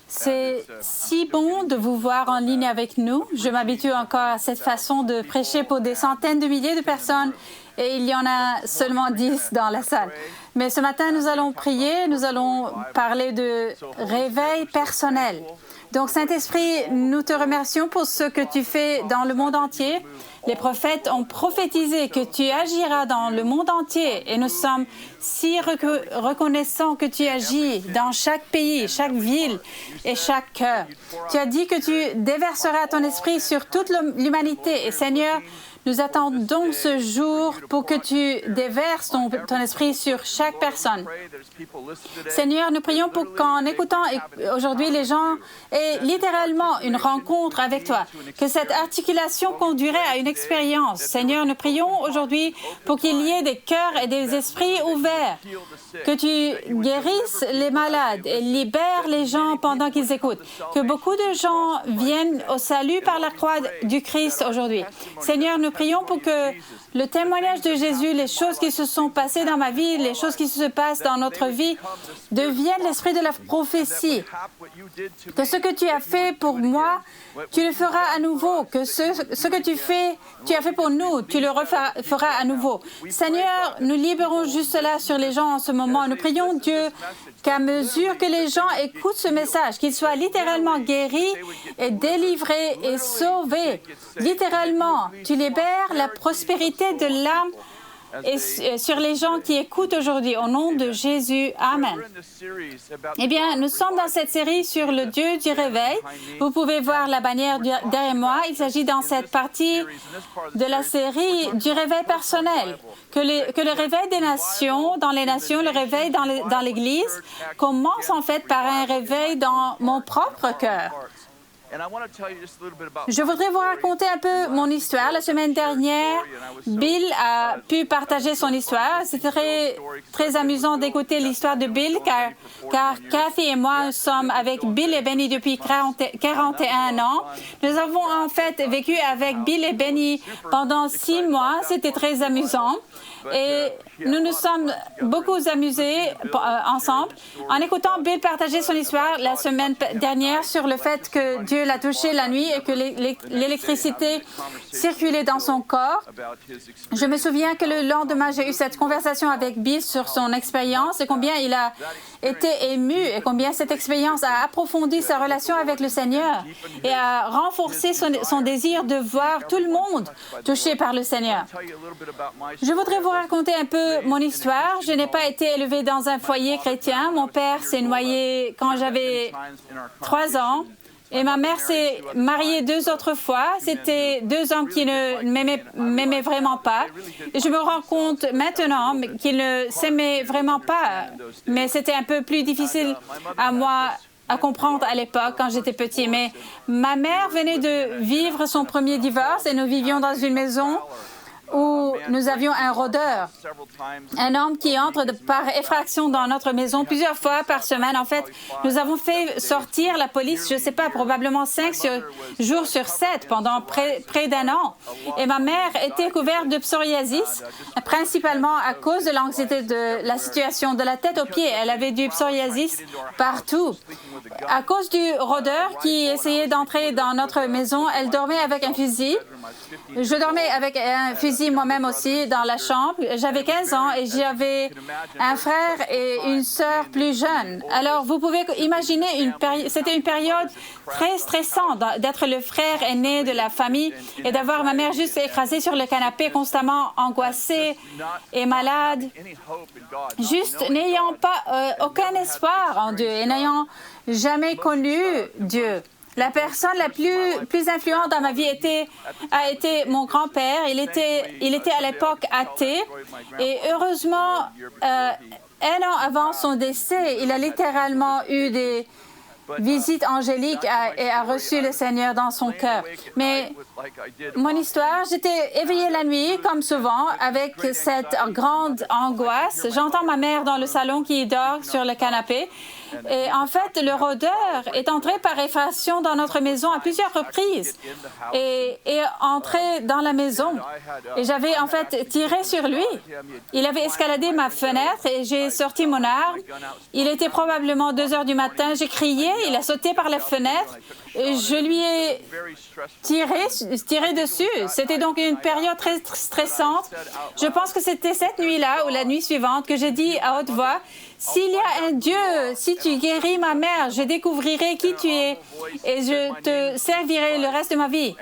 C'est si bon de vous voir en ligne avec nous. Je m'habitue encore à cette façon de prêcher pour des centaines de milliers de personnes et il y en a seulement 10 dans la salle. Mais ce matin, nous allons prier, nous allons parler de réveil personnel. Donc, Saint-Esprit, nous te remercions pour ce que tu fais dans le monde entier. Les prophètes ont prophétisé que tu agiras dans le monde entier et nous sommes si reconnaissants que tu agis dans chaque pays, chaque ville et chaque cœur. Tu as dit que tu déverseras ton esprit sur toute l'humanité et Seigneur, nous attendons ce jour pour que tu déverses ton esprit sur chaque personne. Seigneur, nous prions pour qu'en écoutant aujourd'hui, les gens aient littéralement une rencontre avec toi, que cette articulation conduirait à une expérience. Seigneur, nous prions aujourd'hui pour qu'il y ait des cœurs et des esprits ouverts, que tu guérisses les malades et libères les gens pendant qu'ils écoutent, que beaucoup de gens viennent au salut par la croix du Christ aujourd'hui. Seigneur, nous prions pour que le témoignage de Jésus, les choses qui se sont passées dans ma vie, les choses qui se passent dans notre vie, deviennent l'esprit de la prophétie. Que ce que tu as fait pour moi, tu le feras à nouveau. Que ce que tu as fait pour nous, tu le feras à nouveau. Seigneur, nous libérons juste cela sur les gens en ce moment. Nous prions Dieu qu'à mesure que les gens écoutent ce message, qu'ils soient littéralement guéris et délivrés et sauvés. Littéralement, tu libères la prospérité de l'âme et sur les gens qui écoutent aujourd'hui. Au nom de Jésus, Amen. Eh bien, nous sommes dans cette série sur le Dieu du réveil. Vous pouvez voir la bannière derrière moi. Il s'agit dans cette partie de la série du réveil personnel. Que le réveil des nations, dans les nations, le réveil dans l'Église, commence en fait par un réveil dans mon propre cœur. Je voudrais vous raconter un peu mon histoire. La semaine dernière, Bill a pu partager son histoire. C'était très amusant d'écouter l'histoire de Bill, car Kathy et moi sommes avec Bill et Benny depuis 41 ans. Nous avons en fait vécu avec Bill et Benny pendant 6 mois. C'était très amusant. Et nous nous sommes beaucoup amusés ensemble en écoutant Bill partager son histoire la semaine dernière sur le fait que Dieu l'a touché la nuit et que l'électricité circulait dans son corps. Je me souviens que le lendemain, j'ai eu cette conversation avec Bill sur son expérience et combien il a été ému et combien cette expérience a approfondi sa relation avec le Seigneur et a renforcé son désir de voir tout le monde touché par le Seigneur. Je voudrais vous raconter un peu mon histoire. Je n'ai pas été élevée dans un foyer chrétien. Mon père s'est noyé quand j'avais 3 ans. Et ma mère s'est mariée 2 autres fois. C'était 2 hommes qui ne m'aimaient vraiment pas. Et je me rends compte maintenant qu'ils ne s'aimaient vraiment pas. Mais c'était un peu plus difficile à moi à comprendre à l'époque quand j'étais petit. Mais ma mère venait de vivre son premier divorce et nous vivions dans une maison où nous avions un rôdeur, un homme qui entre par effraction dans notre maison plusieurs fois par semaine. En fait, nous avons fait sortir la police, je ne sais pas, probablement 5 jours sur 7 pendant près d'1 an. Et ma mère était couverte de psoriasis, principalement à cause de l'anxiété de la situation de la tête aux pieds. Elle avait du psoriasis partout. À cause du rôdeur qui essayait d'entrer dans notre maison, elle dormait avec un fusil. Je dormais avec un fusil moi-même aussi dans la chambre. J'avais 15 ans et j'avais un frère et une sœur plus jeunes. Alors, vous pouvez imaginer, c'était une période très stressante d'être le frère aîné de la famille et d'avoir ma mère juste écrasée sur le canapé, constamment angoissée et malade, juste n'ayant pas aucun espoir en Dieu et n'ayant jamais connu Dieu. La personne la plus influente dans ma vie a été mon grand-père. Il était à l'époque athée et heureusement, 1 an avant son décès, il a littéralement eu visite angélique et a reçu le Seigneur dans son cœur. Mais mon histoire, j'étais éveillée la nuit, comme souvent, avec cette grande angoisse. J'entends ma mère dans le salon qui dort sur le canapé. Et en fait, le rôdeur est entré par effraction dans notre maison à plusieurs reprises et est entré dans la maison. Et j'avais en fait tiré sur lui. Il avait escaladé ma fenêtre et j'ai sorti mon arme. Il était probablement 2 heures du matin. J'ai crié, il a sauté par la fenêtre. Et je lui ai tiré dessus. C'était donc une période très stressante. Je pense que c'était cette nuit-là ou la nuit suivante que j'ai dit à haute voix, « S'il y a un Dieu, si tu guéris ma mère, je découvrirai qui tu es et je te servirai le reste de ma vie. »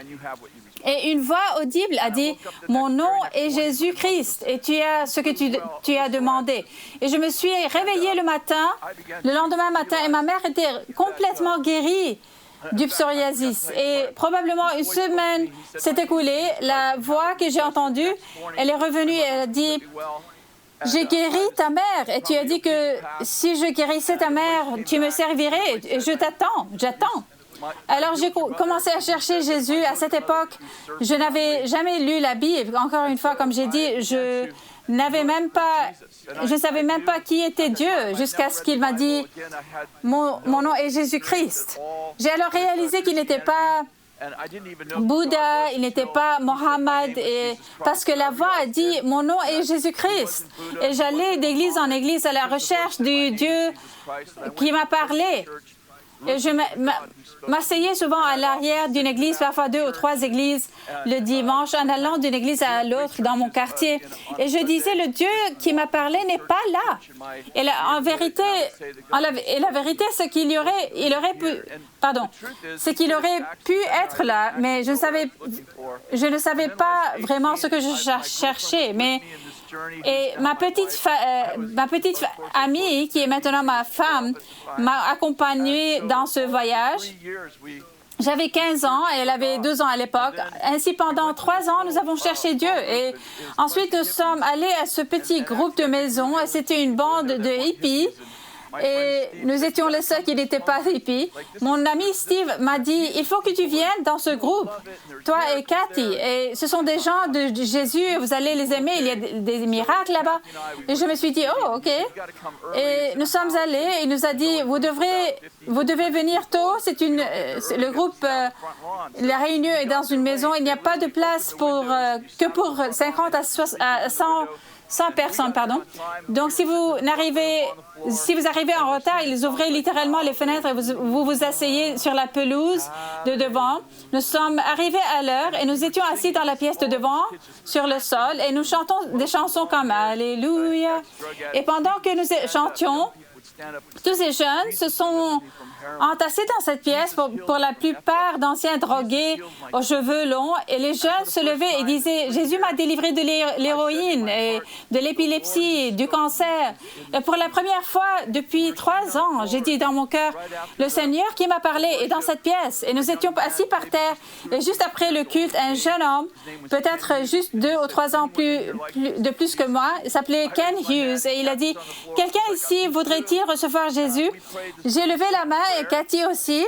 Et une voix audible a dit, « Mon nom est Jésus-Christ et tu as ce que tu as demandé. » Et je me suis réveillée le lendemain matin, et ma mère était complètement guérie du psoriasis. Et probablement une semaine s'est écoulée. La voix que j'ai entendue, elle est revenue et elle a dit, « J'ai guéri ta mère et tu as dit que si je guérissais ta mère, tu me servirais et je t'attends, j'attends. » Alors, j'ai commencé à chercher Jésus. À cette époque, je n'avais jamais lu la Bible. Encore une fois, comme j'ai dit, je ne savais même pas qui était Dieu jusqu'à ce qu'il m'a dit « Mon nom est Jésus-Christ ». J'ai alors réalisé qu'il n'était pas Bouddha, il n'était pas Mohammed, parce que la voix a dit « Mon nom est Jésus-Christ ». Et j'allais d'église en église à la recherche du Dieu qui m'a parlé. Et je m'asseyais souvent à l'arrière d'une église, parfois 2 ou 3 églises le dimanche, en allant d'une église à l'autre dans mon quartier. Et je disais, le Dieu qui m'a parlé n'est pas là. Et la vérité, c'est qu'il aurait pu être là, mais je ne savais pas vraiment ce que je cherchais. Et ma petite amie, qui est maintenant ma femme, m'a accompagnée dans ce voyage. J'avais 15 ans et elle avait 2 ans à l'époque. Ainsi, pendant 3 ans, nous avons cherché Dieu. Et ensuite, nous sommes allés à ce petit groupe de maisons. C'était une bande de hippies. Et nous étions les seuls qui n'étaient pas hippies. Mon ami Steve m'a dit, « Il faut que tu viennes dans ce groupe, toi et Cathy. Et ce sont des gens de Jésus, vous allez les aimer, il y a des miracles là-bas. » Et je me suis dit, « Oh, OK. » Et nous sommes allés et il nous a dit, « Vous devez venir tôt. C'est le groupe, la réunion est dans une maison. Il n'y a pas de place que pour 50 à 100 personnes, pardon. Donc, si vous arrivez en retard, ils ouvraient littéralement les fenêtres et vous vous asseyez sur la pelouse de devant. Nous sommes arrivés à l'heure et nous étions assis dans la pièce de devant, sur le sol, et nous chantons des chansons comme « Alléluia ». Et pendant que nous chantions, tous ces jeunes se sont entassés dans cette pièce, pour la plupart d'anciens drogués aux cheveux longs, et les jeunes se levaient et disaient « Jésus m'a délivré de l'héroïne, et de l'épilepsie, du cancer. » Et pour la première fois depuis 3 ans, j'ai dit dans mon cœur « Le Seigneur qui m'a parlé est dans cette pièce. » Et nous étions assis par terre, et juste après le culte, un jeune homme, peut-être juste 2 ou 3 ans de plus que moi, il s'appelait Ken Hughes, et il a dit « Quelqu'un ici voudrait-il recevoir Jésus? » J'ai levé la main, et Cathy aussi.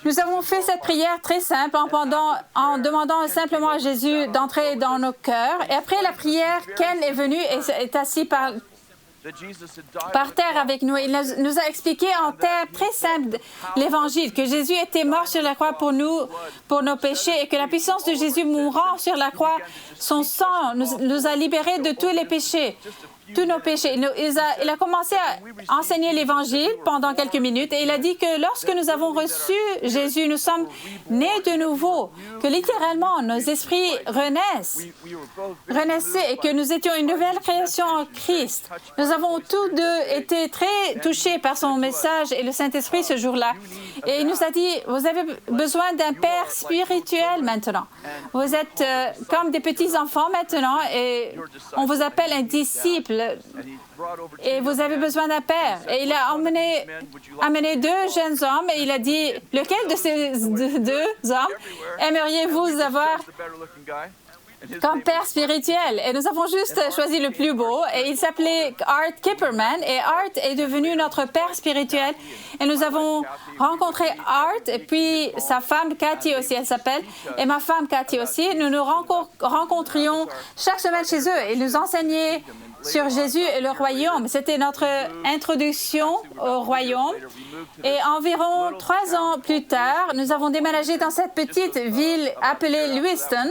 Nous avons fait cette prière très simple en demandant simplement à Jésus d'entrer dans nos cœurs. Et après la prière, Ken est venu et est assis par terre avec nous. Il nous a expliqué en termes très simples l'Évangile, que Jésus était mort sur la croix pour nous, pour nos péchés, et que la puissance de Jésus mourant sur la croix, son sang nous a libérés de tous les péchés. Tous nos péchés. Il a commencé à enseigner l'Évangile pendant quelques minutes et il a dit que lorsque nous avons reçu Jésus, nous sommes nés de nouveau, que littéralement nos esprits renaissaient et que nous étions une nouvelle création en Christ. Nous avons tous deux été très touchés par son message et le Saint-Esprit ce jour-là. Et il nous a dit, vous avez besoin d'un père spirituel maintenant. Vous êtes comme des petits-enfants maintenant et on vous appelle un disciple. Et vous avez besoin d'un père. Et il a amené 2 jeunes hommes et il a dit, lequel de ces 2 hommes aimeriez-vous avoir comme père spirituel. Et nous avons juste choisi le plus beau. Et il s'appelait Art Kipperman. Et Art est devenu notre père spirituel. Et nous avons rencontré Art et puis sa femme Cathy aussi, elle s'appelle. Et ma femme Cathy aussi. Nous nous rencontrions chaque semaine chez eux. Ils nous enseignaient sur Jésus et le royaume. C'était notre introduction au royaume. Et environ 3 ans plus tard, nous avons déménagé dans cette petite ville appelée Lewiston.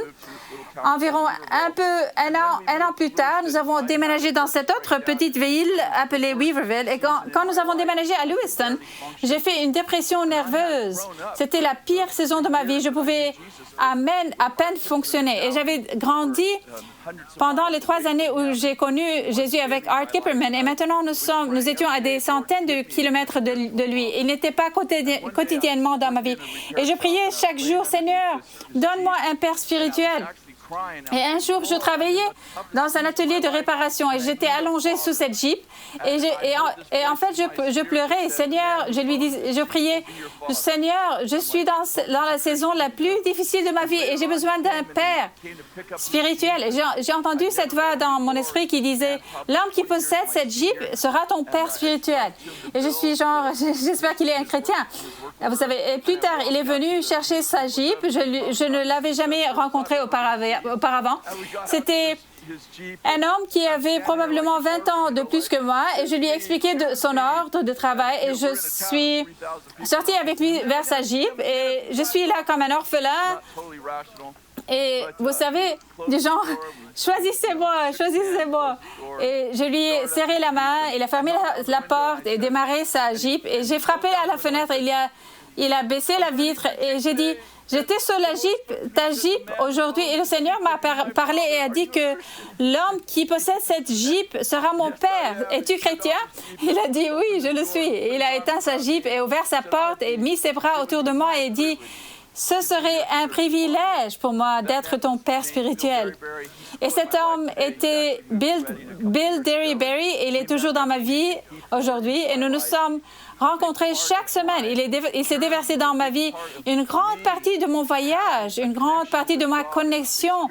Environ un an plus tard, nous avons déménagé dans cette autre petite ville appelée Weaverville. Et quand nous avons déménagé à Lewiston, j'ai fait une dépression nerveuse. C'était la pire saison de ma vie. Je pouvais à peine fonctionner. Et j'avais grandi pendant les 3 années où j'ai connu Jésus avec Art Kipperman. Et maintenant, nous étions à des centaines de kilomètres de lui. Il n'était pas quotidiennement dans ma vie. Et je priais chaque jour, Seigneur, donne-moi un père spirituel. Et un jour, je travaillais dans un atelier de réparation et j'étais allongée sous cette Jeep et en fait, je pleurais. Seigneur, je priais, Seigneur, je suis dans la saison la plus difficile de ma vie et j'ai besoin d'un père spirituel. Et j'ai entendu cette voix dans mon esprit qui disait, l'homme qui possède cette Jeep sera ton père spirituel. Et je suis genre, j'espère qu'il est un chrétien. Vous savez, et plus tard, il est venu chercher sa Jeep. Je ne l'avais jamais rencontré auparavant. C'était un homme qui avait probablement 20 ans de plus que moi et je lui ai expliqué son ordre de travail et je suis sortie avec lui vers sa Jeep et je suis là comme un orphelin. Et vous savez, des gens, choisissez-moi, choisissez-moi. Et je lui ai serré la main, il a fermé la porte et démarré sa Jeep. Et j'ai frappé à la fenêtre, il a baissé la vitre et j'ai dit, j'étais sur la Jeep, ta Jeep aujourd'hui. Et le Seigneur m'a parlé et a dit que l'homme qui possède cette Jeep sera mon père. Es-tu chrétien? Il a dit oui, je le suis. Et il a éteint sa Jeep et ouvert sa porte et mis ses bras autour de moi et dit, ce serait un privilège pour moi d'être ton père spirituel. Et cet homme était Bill Derryberry. Il est toujours dans ma vie aujourd'hui et nous nous sommes rencontrés chaque semaine. Il s'est déversé dans ma vie une grande partie de mon voyage, une grande partie de ma connexion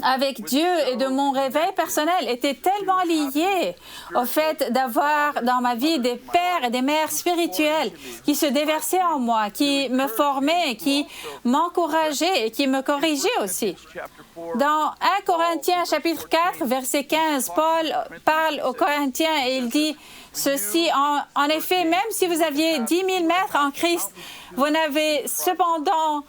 avec Dieu et de mon réveil personnel était tellement lié au fait d'avoir dans ma vie des pères et des mères spirituels qui se déversaient en moi, qui me formaient, qui m'encourageaient et qui me corrigeaient aussi. Dans 1 Corinthiens chapitre 4, verset 15, Paul parle aux Corinthiens et il dit ceci, en effet, même si vous aviez 10 000 maîtres en Christ, vous n'avez cependant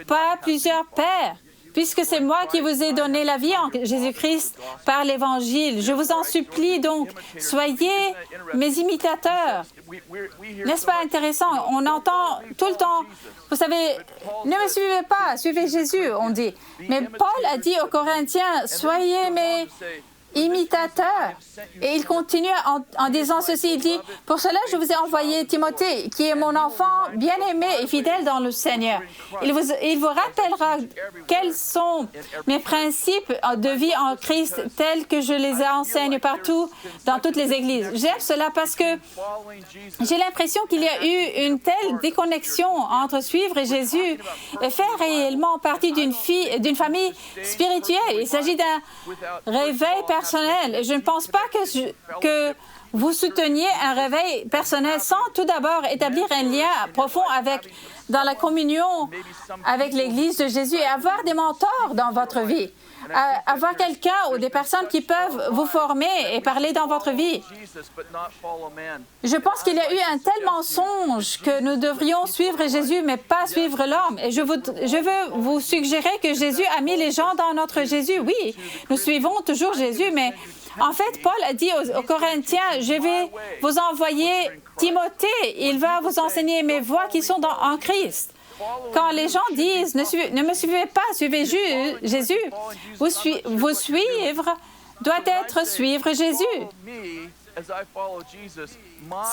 pas plusieurs pères. Puisque c'est moi qui vous ai donné la vie en Jésus-Christ par l'Évangile. Je vous en supplie donc, soyez mes imitateurs. N'est-ce pas intéressant? On entend tout le temps, vous savez, ne me suivez pas, suivez Jésus, on dit. Mais Paul a dit aux Corinthiens, soyez mes imitateurs. Et il continue en disant ceci, il dit, pour cela je vous ai envoyé Timothée, qui est mon enfant bien-aimé et fidèle dans le Seigneur. Il vous rappellera quels sont mes principes de vie en Christ tels que je les enseigne partout dans toutes les églises. J'aime cela parce que j'ai l'impression qu'il y a eu une telle déconnexion entre suivre Jésus et faire réellement partie d'une famille spirituelle. Il s'agit d'un réveil personnel. Et je ne pense pas que vous souteniez un réveil personnel sans tout d'abord établir un lien profond dans la communion avec l'Église de Jésus et avoir des mentors dans votre vie. Avoir quelqu'un ou des personnes qui peuvent vous former et parler dans votre vie. Je pense qu'il y a eu un tel mensonge que nous devrions suivre Jésus, mais pas suivre l'homme. Et je veux vous suggérer que Jésus a mis les gens dans notre Jésus. Oui, nous suivons toujours Jésus, mais en fait, Paul a dit aux Corinthiens, je vais vous envoyer Timothée. Il va vous enseigner mes voies qui sont en Christ. Quand les gens disent « ne me suivez pas, suivez Jésus », vous suivre doit être suivre Jésus.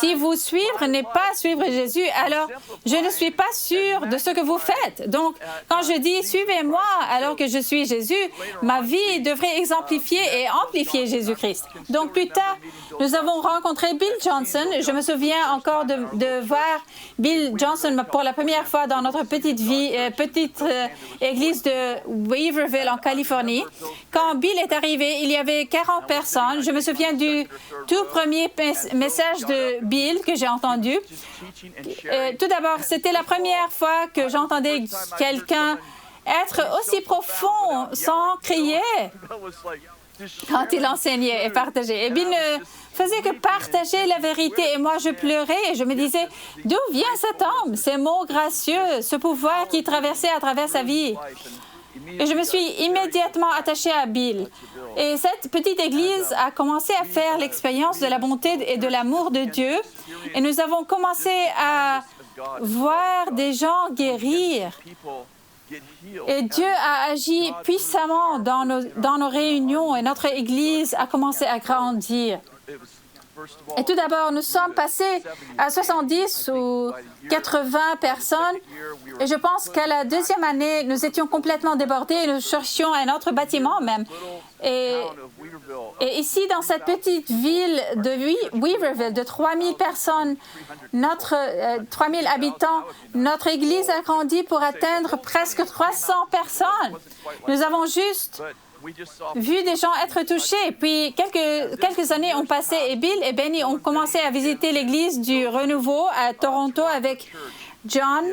Si vous suivre n'est pas suivre Jésus, alors je ne suis pas sûr de ce que vous faites. Donc, quand je dis « suivez-moi » alors que je suis Jésus, ma vie devrait exemplifier et amplifier Jésus-Christ. Donc, plus tard, nous avons rencontré Bill Johnson. Je me souviens encore de voir Bill Johnson pour la première fois dans notre petite église de Weaverville, en Californie. Quand Bill est arrivé, il y avait 40 personnes. Je me souviens du tout premier message de Bill que j'ai entendu. Tout d'abord, c'était la première fois que j'entendais quelqu'un être aussi profond sans crier quand il enseignait et partageait. Et Bill ne faisait que partager la vérité. Et moi, je pleurais et je me disais, d'où vient cet homme, ces mots gracieux, ce pouvoir qui traversait à travers sa vie? Et je me suis immédiatement attachée à Bill. Et cette petite église a commencé à faire l'expérience de la bonté et de l'amour de Dieu. Et nous avons commencé à voir des gens guérir. Et Dieu a agi puissamment dans nos réunions et notre église a commencé à grandir. Et tout d'abord, nous sommes passés à 70 ou 80 personnes. Et je pense qu'à la deuxième année, nous étions complètement débordés et nous cherchions un autre bâtiment même. Et ici, dans cette petite ville de Weaverville, de 3000 personnes, 3000 habitants, notre église a grandi pour atteindre presque 300 personnes. Nous avons juste vu des gens être touchés. Puis, quelques années ont passé et Bill et Benny ont commencé à visiter l'église du Renouveau à Toronto avec John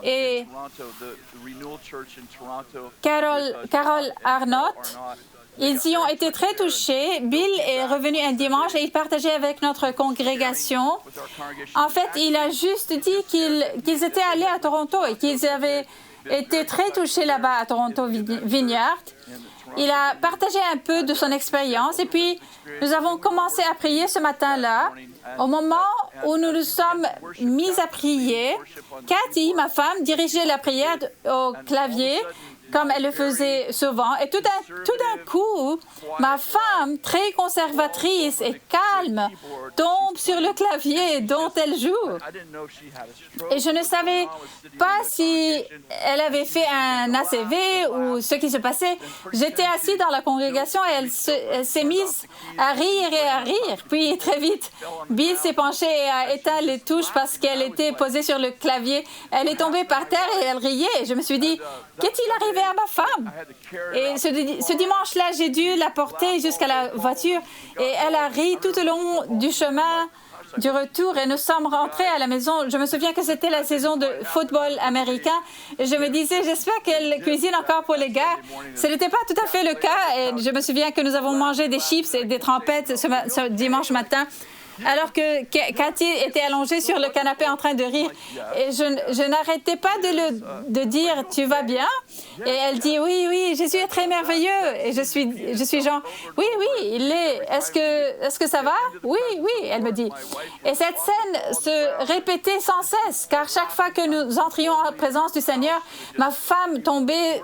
et Carol Arnott. Ils y ont été très touchés. Bill est revenu un dimanche et il partageait avec notre congrégation. En fait, il a juste dit qu'ils étaient allés à Toronto et qu'ils avaient été très touchés là-bas à Toronto Vineyard. Il a partagé un peu de son expérience et puis nous avons commencé à prier ce matin-là. Au moment où nous nous sommes mis à prier, Cathy, ma femme, dirigeait la prière au clavier comme elle le faisait souvent. Et tout d'un coup, ma femme, très conservatrice et calme, tombe sur le clavier dont elle joue. Et je ne savais pas si elle avait fait un ACV ou ce qui se passait. J'étais assis dans la congrégation et elle s'est mise à rire et à rire. Puis très vite, Bill s'est penché et a éteint les touches parce qu'elle était posée sur le clavier. Elle est tombée par terre et elle riait. Et je me suis dit, qu'est-il arrivé à ma femme? Et ce dimanche-là, j'ai dû la porter jusqu'à la voiture et elle a ri tout au long du chemin du retour et nous sommes rentrés à la maison. Je me souviens que c'était la saison de football américain et je me disais, j'espère qu'elle cuisine encore pour les gars. Ce n'était pas tout à fait le cas et je me souviens que nous avons mangé des chips et des trempettes ce dimanche matin. Alors que Cathy était allongée sur le canapé en train de rire. Et je n'arrêtais pas de dire « Tu vas bien ?» Et elle dit « Oui, oui, Jésus est très merveilleux. » Et je suis genre « Oui, oui, il est. Est-ce que ça va? » « Oui, oui, elle me dit. Et cette scène se répétait sans cesse, car chaque fois que nous entrions en présence du Seigneur, ma femme tombait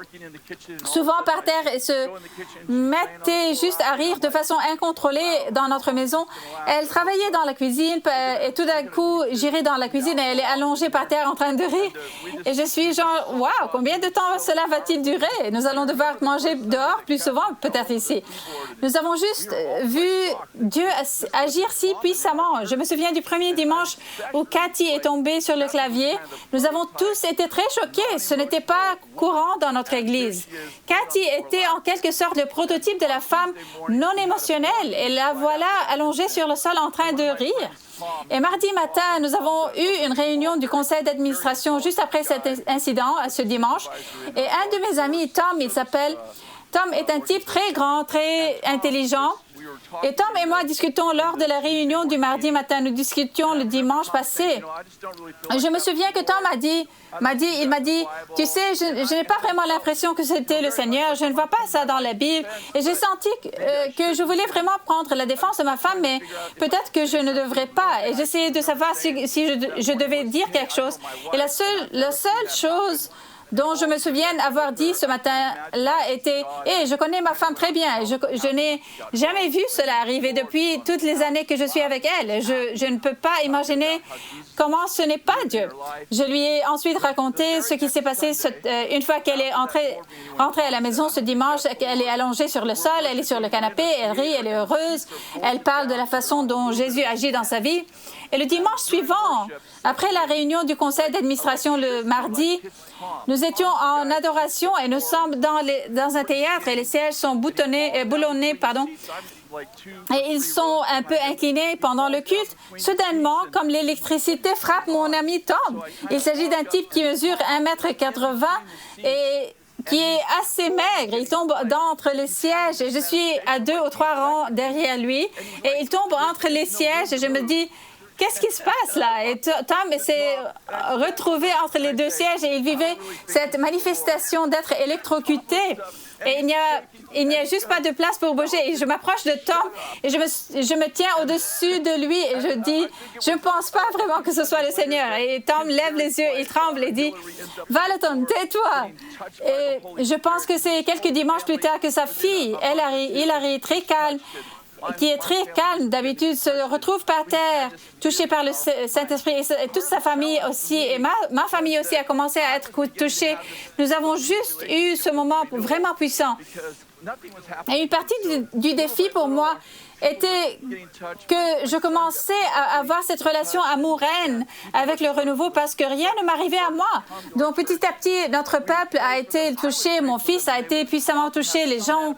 souvent par terre et se mettait juste à rire de façon incontrôlée dans notre maison. Elle travaillait dans la cuisine et tout d'un coup, j'irai dans la cuisine et elle est allongée par terre en train de rire. Et je suis genre, waouh, combien de temps cela va-t-il durer? Nous allons devoir manger dehors plus souvent, peut-être ici. Nous avons juste vu Dieu agir si puissamment. Je me souviens du premier dimanche où Cathy est tombée sur le clavier. Nous avons tous été très choqués. Ce n'était pas courant dans notre Église. Cathy était en quelque sorte le prototype de la femme non émotionnelle. Et la voilà allongée sur le sol en train de rire. Et mardi matin, nous avons eu une réunion du conseil d'administration juste après cet incident, ce dimanche. Et un de mes amis, Tom, il s'appelle... Tom est un type très grand, très intelligent. Et Tom et moi discutons lors de la réunion du mardi matin. Nous discutions le dimanche passé. Je me souviens que Tom il m'a dit, tu sais, je n'ai pas vraiment l'impression que c'était le Seigneur. Je ne vois pas ça dans la Bible. Et j'ai senti que je voulais vraiment prendre la défense de ma femme, mais peut-être que je ne devrais pas. Et j'essayais de savoir si je devais dire quelque chose. Et la seule chose dont je me souviens avoir dit ce matin-là était « Hé, je connais ma femme très bien. Je n'ai jamais vu cela arriver depuis toutes les années que je suis avec elle. Je ne peux pas imaginer comment ce n'est pas Dieu. » Je lui ai ensuite raconté ce qui s'est passé une fois qu'elle est rentrée à la maison ce dimanche. Elle est allongée sur le sol, elle est sur le canapé, elle rit, elle est heureuse. Elle parle de la façon dont Jésus agit dans sa vie. Et le dimanche suivant, après la réunion du conseil d'administration le mardi, nous étions en adoration et nous sommes dans un théâtre et les sièges sont boulonnés. Et ils sont un peu inclinés pendant le culte. Soudainement, comme l'électricité frappe mon ami Tom. Il s'agit d'un type qui mesure 1,80 m et qui est assez maigre. Il tombe d'entre les sièges et je suis à 2 ou 3 rangs derrière lui. Et il tombe entre les sièges et je me dis... Qu'est-ce qui se passe là? Et Tom s'est retrouvé entre les deux sièges et il vivait cette manifestation d'être électrocuté. Et il n'y a juste pas de place pour bouger. Et je m'approche de Tom et je me tiens au-dessus de lui et je dis, je ne pense pas vraiment que ce soit le Seigneur. Et Tom lève les yeux, il tremble et dit, Valeton, tais-toi. Et je pense que c'est quelques dimanches plus tard que sa fille, Hilary, très calme, qui est très calme d'habitude, se retrouve par terre, touchée par le Saint-Esprit. Et toute sa famille aussi, et ma famille aussi a commencé à être touchée. Nous avons juste eu ce moment vraiment puissant. Et une partie du défi pour moi était que je commençais à avoir cette relation amoureuse avec le renouveau parce que rien ne m'arrivait à moi. Donc petit à petit, notre peuple a été touché, mon fils a été puissamment touché, les gens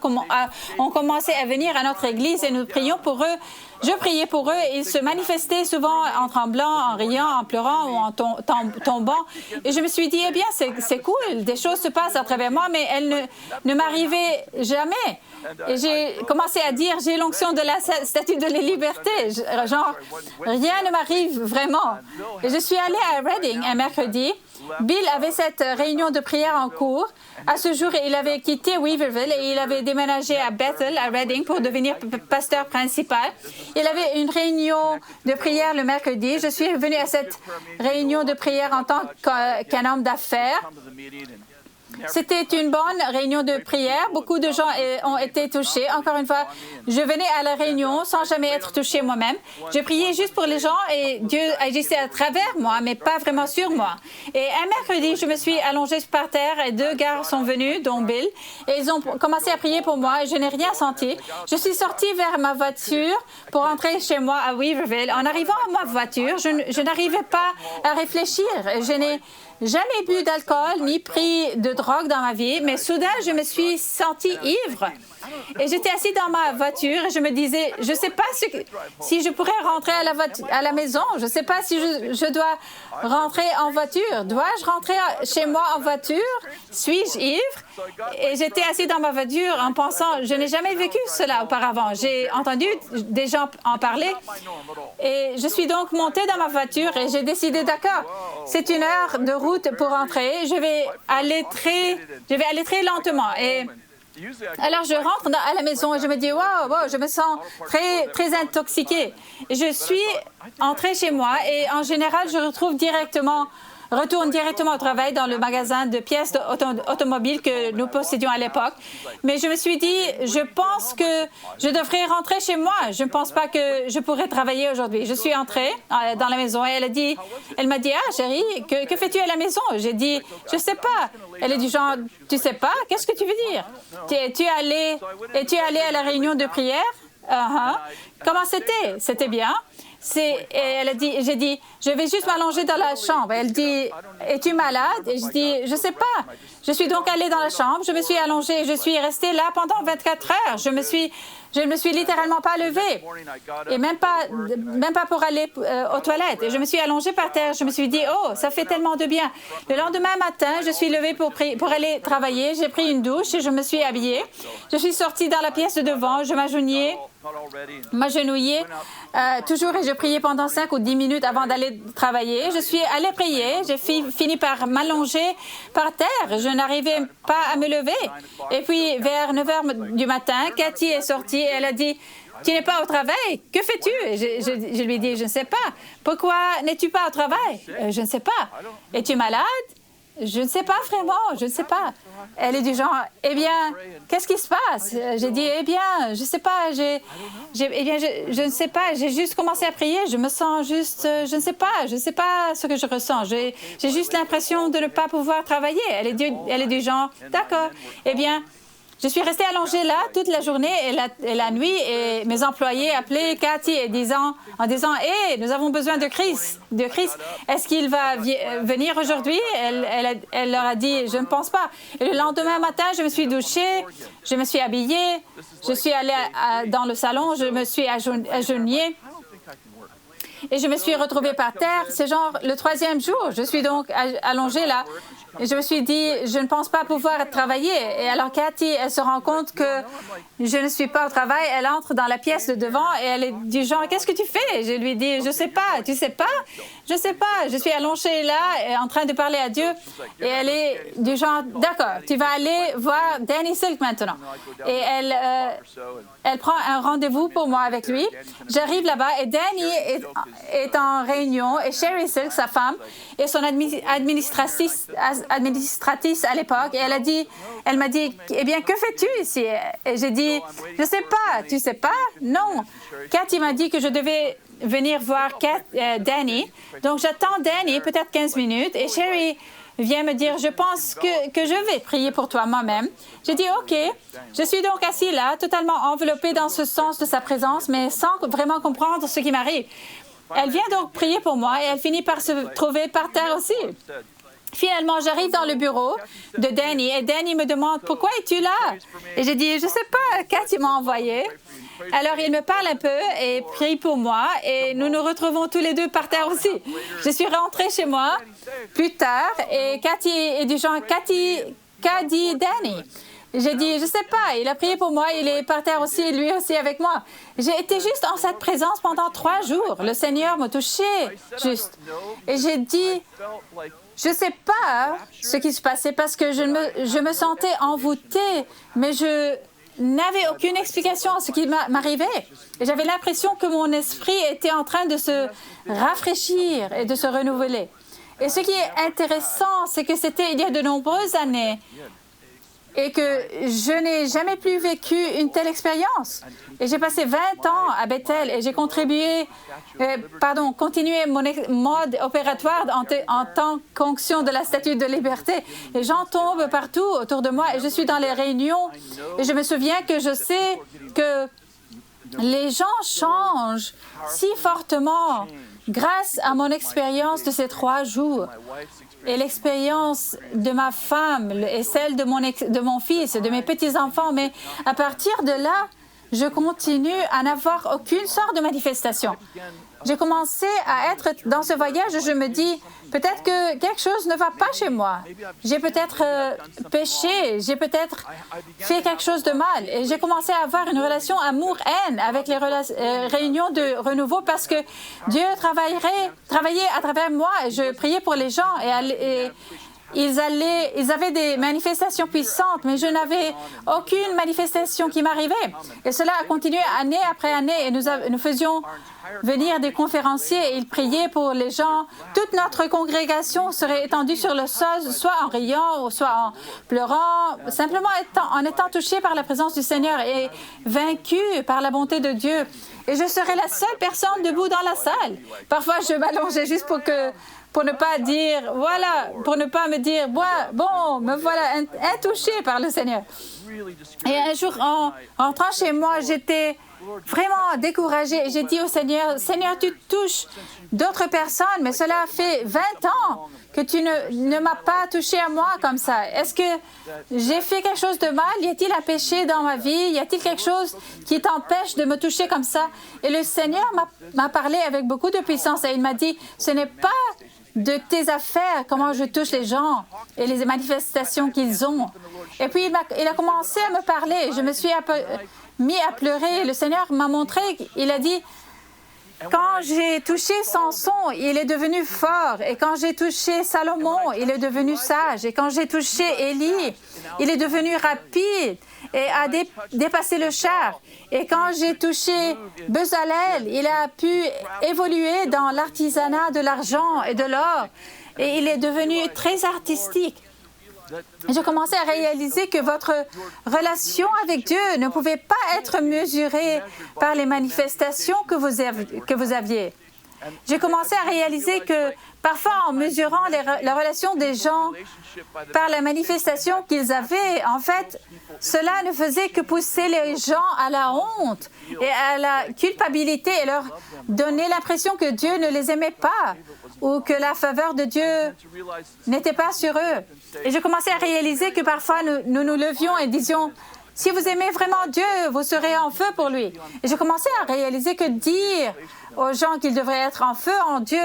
ont commencé à venir à notre église et nous prions pour eux. Je priais pour eux et ils se manifestaient souvent en tremblant, en riant, en pleurant ou en tombant. Et je me suis dit, eh bien, c'est cool, des choses se passent à travers moi, mais elles ne m'arrivaient jamais. Et j'ai commencé à dire, j'ai l'onction de la statue de la liberté. Genre, rien ne m'arrive vraiment. Et je suis allée à Reading un mercredi. Bill avait cette réunion de prière en cours. À ce jour, il avait quitté Weaverville et il avait déménagé à Bethel, à Reading, pour devenir pasteur principal. Il avait une réunion de prière le mercredi. Je suis venue à cette réunion de prière en tant qu'un homme d'affaires. C'était une bonne réunion de prière. Beaucoup de gens ont été touchés. Encore une fois, je venais à la réunion sans jamais être touchée moi-même. Je priais juste pour les gens et Dieu agissait à travers moi, mais pas vraiment sur moi. Et un mercredi, je me suis allongée par terre et 2 gars sont venus, dont Bill, et ils ont commencé à prier pour moi et je n'ai rien senti. Je suis sortie vers ma voiture pour entrer chez moi à Weaverville. En arrivant à ma voiture, je n'arrivais pas à réfléchir. Je n'ai jamais bu d'alcool ni pris de drogue dans ma vie, mais soudain, je me suis sentie ivre. Et j'étais assise dans ma voiture et je me disais, je ne sais pas si je pourrais rentrer à la maison. Je ne sais pas si je dois rentrer en voiture. Dois-je rentrer chez moi en voiture? Suis-je ivre? Et j'étais assise dans ma voiture en pensant, je n'ai jamais vécu cela auparavant. J'ai entendu des gens en parler. Et je suis donc montée dans ma voiture et j'ai décidé, d'accord, c'est 1 heure de route pour rentrer. Je vais aller très lentement. Et alors, je rentre à la maison et je me dis, wow, je me sens très, très intoxiquée. Et je suis entrée chez moi et en général, je retourne directement au travail dans le magasin de pièces automobiles que nous possédions à l'époque. Mais je me suis dit, je pense que je devrais rentrer chez moi. Je ne pense pas que je pourrais travailler aujourd'hui. Je suis entrée dans la maison et elle m'a dit, ah chérie, que fais-tu à la maison? J'ai dit, je ne sais pas. Elle est du genre, tu ne sais pas? Qu'est-ce que tu veux dire? Es-tu allée à la réunion de prière? Comment c'était? C'était bien. J'ai dit, je vais juste m'allonger dans la chambre. Elle dit, es-tu malade? Et je dis, je ne sais pas. Je suis donc allée dans la chambre, je me suis allongée, je suis restée là pendant 24 heures. Je ne me suis littéralement pas levée, et même pas pour aller aux toilettes. Et je me suis allongée par terre. Je me suis dit, oh, ça fait tellement de bien. Le lendemain matin, je suis levée pour aller travailler. J'ai pris une douche et je me suis habillée. Je suis sortie dans la pièce de devant. Je m'agenouillais toujours et je priais pendant 5 ou 10 minutes avant d'aller travailler. Je suis allée prier. J'ai fini par m'allonger par terre. Je n'arrivais pas à me lever. Et puis, vers 9 heures du matin, Cathy est sortie et elle a dit, « Tu n'es pas au travail? Que fais-tu? » Je lui ai dit, « Je ne sais pas. »« Pourquoi n'es-tu pas au travail? Je ne sais pas. »« Es-tu malade? » je ne sais pas vraiment, je ne sais pas. Elle est du genre, eh bien, qu'est-ce qui se passe? J'ai dit, eh bien, je ne sais pas, je ne sais pas, j'ai juste commencé à prier, je me sens juste, je ne sais pas ce que je ressens. J'ai juste l'impression de ne pas pouvoir travailler. Elle est du genre, d'accord, eh bien, je suis restée allongée là toute la journée et la nuit, et mes employés appelaient Cathy en disant, hey, nous avons besoin de Chris. Est-ce qu'il va venir aujourd'hui? Elle leur a dit, je ne pense pas. Et le lendemain matin, je me suis douchée, je me suis habillée, je suis allée dans le salon, je me suis agenouillée. Et je me suis retrouvée par terre. C'est genre le 3e jour. Je suis donc allongée là. Et je me suis dit, je ne pense pas pouvoir travailler. Et alors, Cathy, elle se rend compte que je ne suis pas au travail. Elle entre dans la pièce de devant et elle est du genre, qu'est-ce que tu fais? Je lui dis, je sais pas. Tu sais pas? Je sais pas. Je suis allongée là, en train de parler à Dieu. Et elle est du genre, d'accord, tu vas aller voir Danny Silk maintenant. Et elle prend un rendez-vous pour moi avec lui. J'arrive là-bas et Danny est en réunion et Sherry Silk, sa femme, est son administratrice à l'époque. Et elle m'a dit, eh bien, que fais-tu ici? Et j'ai dit, je ne sais pas. Tu sais pas? Non. Cathy m'a dit que je devais venir voir Danny. Donc, j'attends Danny, peut-être 15 minutes. Et Sherry vient me dire, je pense que je vais prier pour toi moi-même. J'ai dit, OK. Je suis donc assis là, totalement enveloppée dans ce sens de sa présence, mais sans vraiment comprendre ce qui m'arrive. Elle vient donc prier pour moi et elle finit par se trouver par terre aussi. Finalement, j'arrive dans le bureau de Danny et Danny me demande, pourquoi es-tu là? Et j'ai dit, je ne sais pas, Cathy m'a envoyé. Alors, il me parle un peu et prie pour moi et nous nous retrouvons tous les deux par terre aussi. Je suis rentrée chez moi plus tard et Cathy est du genre, Cathy, qu'a dit Danny? J'ai dit, je ne sais pas, il a prié pour moi, il est par terre aussi, lui aussi avec moi. J'ai été juste en cette présence pendant 3 jours. Le Seigneur m'a touchée, juste. Et j'ai dit, je ne sais pas ce qui se passait parce que je me sentais envoûtée, mais je n'avais aucune explication à ce qui m'arrivait. Et j'avais l'impression que mon esprit était en train de se rafraîchir et de se renouveler. Et ce qui est intéressant, c'est que c'était il y a de nombreuses années et que je n'ai jamais plus vécu une telle expérience. Et j'ai passé 20 ans à Bethel et j'ai continué mon mode opératoire en tant qu'onction de la statue de liberté. Les gens tombent partout autour de moi et je suis dans les réunions et je me souviens que je sais que les gens changent si fortement grâce à mon expérience de ces 3 jours. Et l'expérience de ma femme et celle de mon fils et de mes petits-enfants. Mais à partir de là, je continue à n'avoir aucune sorte de manifestation. J'ai commencé à être dans ce voyage où je me dis, peut-être que quelque chose ne va pas chez moi. J'ai peut-être péché, j'ai peut-être fait quelque chose de mal. Et j'ai commencé à avoir une relation amour-haine avec les réunions de renouveau parce que Dieu travaillait à travers moi et je priais pour les gens et ils avaient des manifestations puissantes, mais je n'avais aucune manifestation qui m'arrivait. Et cela a continué année après année. Et nous faisions venir des conférenciers et ils priaient pour les gens. Toute notre congrégation serait étendue sur le sol, soit en riant, ou soit en pleurant, simplement en étant touchés par la présence du Seigneur et vaincus par la bonté de Dieu. Et je serais la seule personne debout dans la salle. Parfois, je m'allongeais juste pour ne pas dire, voilà, pour ne pas me dire, bon, me voilà intouchée par le Seigneur. Et un jour, en rentrant chez moi, j'étais vraiment découragée. J'ai dit au Seigneur, Seigneur, tu touches d'autres personnes, mais cela fait 20 ans que tu ne m'as pas touché à moi comme ça. Est-ce que j'ai fait quelque chose de mal? Y a-t-il un péché dans ma vie? Y a-t-il quelque chose qui t'empêche de me toucher comme ça? Et le Seigneur m'a parlé avec beaucoup de puissance et il m'a dit, ce n'est pas de tes affaires, comment je touche les gens et les manifestations qu'ils ont. Et puis, il a commencé à me parler. Je me suis mis à pleurer. Le Seigneur m'a montré, il a dit, quand j'ai touché Samson, il est devenu fort. Et quand j'ai touché Salomon, il est devenu sage. Et quand j'ai touché Élie, il est devenu rapide et a dépassé le char. Et quand j'ai touché Bezalel, il a pu évoluer dans l'artisanat de l'argent et de l'or. et il est devenu très artistique. Et j'ai commencé à réaliser que votre relation avec Dieu ne pouvait pas être mesurée par les manifestations que vous aviez. J'ai commencé à réaliser que parfois, en mesurant la relation des gens par la manifestation qu'ils avaient, en fait, cela ne faisait que pousser les gens à la honte et à la culpabilité et leur donner l'impression que Dieu ne les aimait pas ou que la faveur de Dieu n'était pas sur eux. Et j'ai commencé à réaliser que parfois, nous nous levions et disions, « Si vous aimez vraiment Dieu, vous serez en feu pour lui. » Et j'ai commencé à réaliser que dire aux gens qu'ils devraient être en feu en Dieu,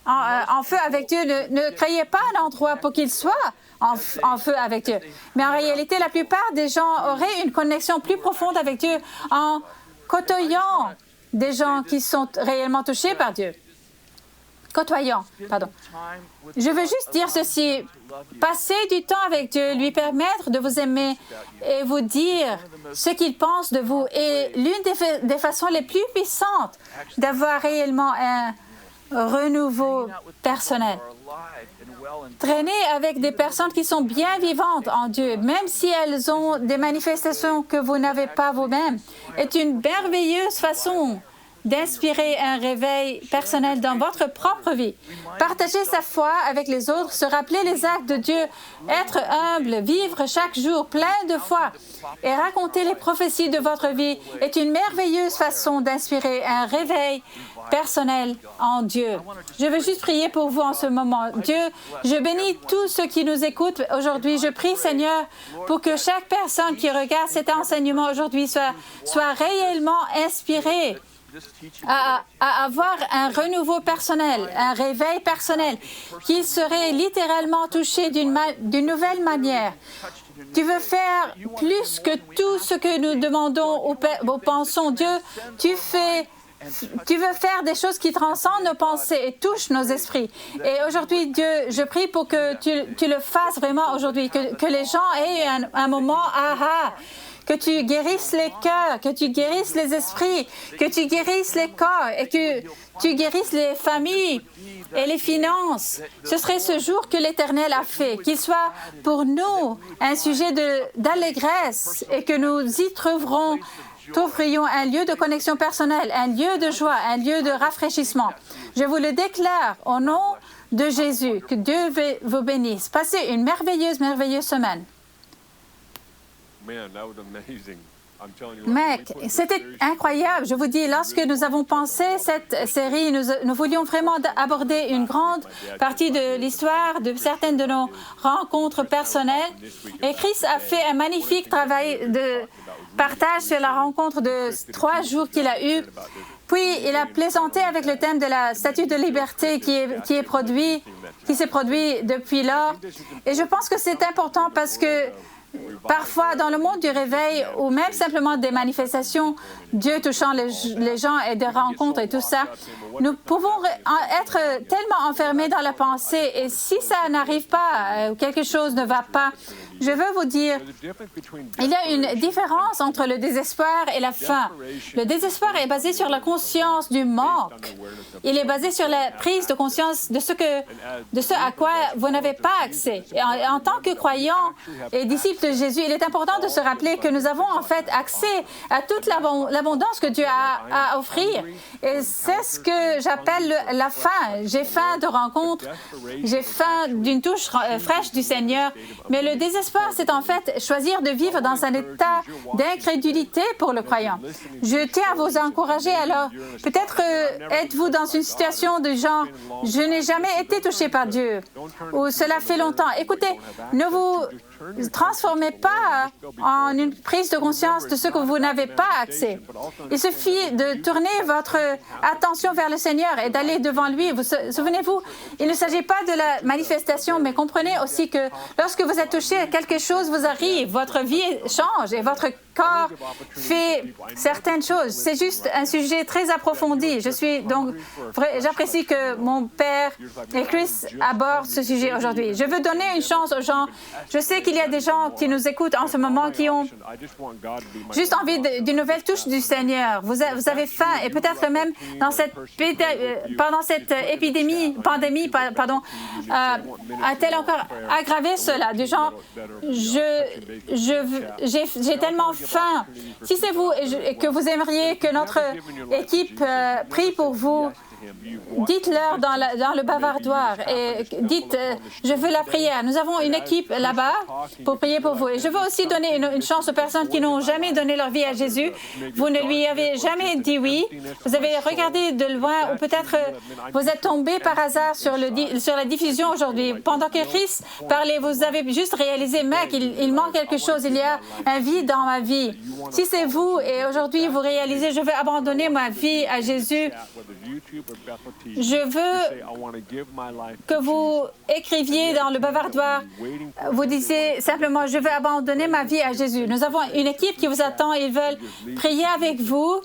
en feu avec Dieu, ne créait pas un endroit pour qu'ils soient en feu avec Dieu. Mais en réalité, la plupart des gens auraient une connexion plus profonde avec Dieu en côtoyant des gens qui sont réellement touchés par Dieu. Côtoyant, pardon. Je veux juste dire ceci. Passer du temps avec Dieu, lui permettre de vous aimer et vous dire ce qu'il pense de vous est l'une des façons les plus puissantes d'avoir réellement un renouveau personnel. Traîner avec des personnes qui sont bien vivantes en Dieu, même si elles ont des manifestations que vous n'avez pas vous-même, est une merveilleuse façon d'inspirer un réveil personnel dans votre propre vie. Partager sa foi avec les autres, se rappeler les actes de Dieu, être humble, vivre chaque jour plein de foi et raconter les prophéties de votre vie est une merveilleuse façon d'inspirer un réveil personnel en Dieu. Je veux juste prier pour vous en ce moment. Dieu, je bénis tous ceux qui nous écoutent aujourd'hui. Je prie, Seigneur, pour que chaque personne qui regarde cet enseignement aujourd'hui soit réellement inspirée à avoir un renouveau personnel, un réveil personnel, qu'ils seraient littéralement touchés d'une nouvelle manière. Tu veux faire plus que tout ce que nous demandons ou pensons. Dieu, tu veux faire des choses qui transcendent nos pensées et touchent nos esprits. Et aujourd'hui, Dieu, je prie pour que tu le fasses vraiment aujourd'hui, que les gens aient un moment aha, que tu guérisses les cœurs, que tu guérisses les esprits, que tu guérisses les corps et que tu guérisses les familles et les finances. Ce serait ce jour que l'Éternel a fait, qu'il soit pour nous un sujet d'allégresse et que nous y trouverions un lieu de connexion personnelle, un lieu de joie, un lieu de rafraîchissement. Je vous le déclare au nom de Jésus, que Dieu vous bénisse. Passez une merveilleuse, merveilleuse semaine. Mec, c'était incroyable. Je vous dis, lorsque nous avons pensé cette série, nous voulions vraiment aborder une grande partie de l'histoire de certaines de nos rencontres personnelles. Et Chris a fait un magnifique travail de partage sur la rencontre de 3 jours qu'il a eue. Puis, il a plaisanté avec le thème de la Statue de liberté qui s'est produit depuis lors. Et je pense que c'est important parce que parfois, dans le monde du réveil ou même simplement des manifestations, Dieu touchant les gens et des rencontres et tout ça, nous pouvons être tellement enfermés dans la pensée et si ça n'arrive pas, quelque chose ne va pas, je veux vous dire, il y a une différence entre le désespoir et la faim. Le désespoir est basé sur la conscience du manque. Il est basé sur la prise de conscience de ce à quoi vous n'avez pas accès. Et en tant que croyants et disciples de Jésus, il est important de se rappeler que nous avons en fait accès à toute l'abondance que Dieu a à offrir. Et c'est ce que j'appelle la faim. J'ai faim de rencontres, j'ai faim d'une touche fraîche du Seigneur. Mais le désespoir, c'est en fait choisir de vivre dans un état d'incrédulité pour le croyant. Je tiens à vous encourager. Alors, peut-être êtes-vous dans une situation de genre « Je n'ai jamais été touché par Dieu » ou « Cela fait longtemps ». Écoutez, ne vous transformez pas en une prise de conscience de ce que vous n'avez pas accès. Il suffit de tourner votre attention vers le Seigneur et d'aller devant lui. Souvenez-vous, il ne s'agit pas de la manifestation, mais comprenez aussi que lorsque vous êtes touché, quelque chose vous arrive, votre vie change et votre corps fait certaines choses. C'est juste un sujet très approfondi. J'apprécie que mon père et Chris abordent ce sujet aujourd'hui. Je veux donner une chance aux gens. Je sais qu'il y a des gens qui nous écoutent en ce moment qui ont juste envie d'une nouvelle touche du Seigneur. Vous avez faim et peut-être même pendant cette pandémie, a-t-elle encore aggravé cela? Du genre, j'ai tellement faim. Si c'est vous et que vous aimeriez que notre équipe prie pour vous, dites-leur dans le bavardoir et dites je veux la prière. Nous avons une équipe là-bas pour prier pour vous. Et je veux aussi donner une chance aux personnes qui n'ont jamais donné leur vie à Jésus. Vous ne lui avez jamais dit oui. Vous avez regardé de loin ou peut-être vous êtes tombé par hasard sur la diffusion aujourd'hui. Pendant que Chris parlait, vous avez juste réalisé, mec, il manque quelque chose. Il y a un vide dans ma vie. Si c'est vous et aujourd'hui vous réalisez, je veux abandonner ma vie à Jésus, je veux que vous écriviez dans le bavardoir, vous disiez simplement, je veux abandonner ma vie à Jésus. Nous avons une équipe qui vous attend, ils veulent prier avec vous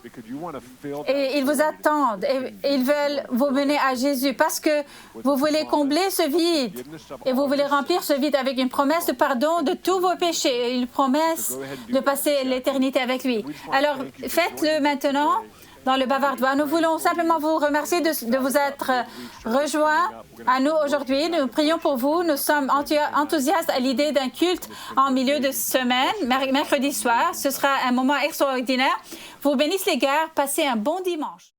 et ils vous attendent et ils veulent vous mener à Jésus parce que vous voulez combler ce vide et vous voulez remplir ce vide avec une promesse de pardon de tous vos péchés et une promesse de passer l'éternité avec lui. Alors, faites-le maintenant dans le bavardoir. Nous voulons simplement vous remercier de vous être rejoints à nous aujourd'hui. Nous prions pour vous. Nous sommes enthousiastes à l'idée d'un culte en milieu de semaine, mercredi soir. Ce sera un moment extraordinaire. Vous bénisse les gars. Passez un bon dimanche.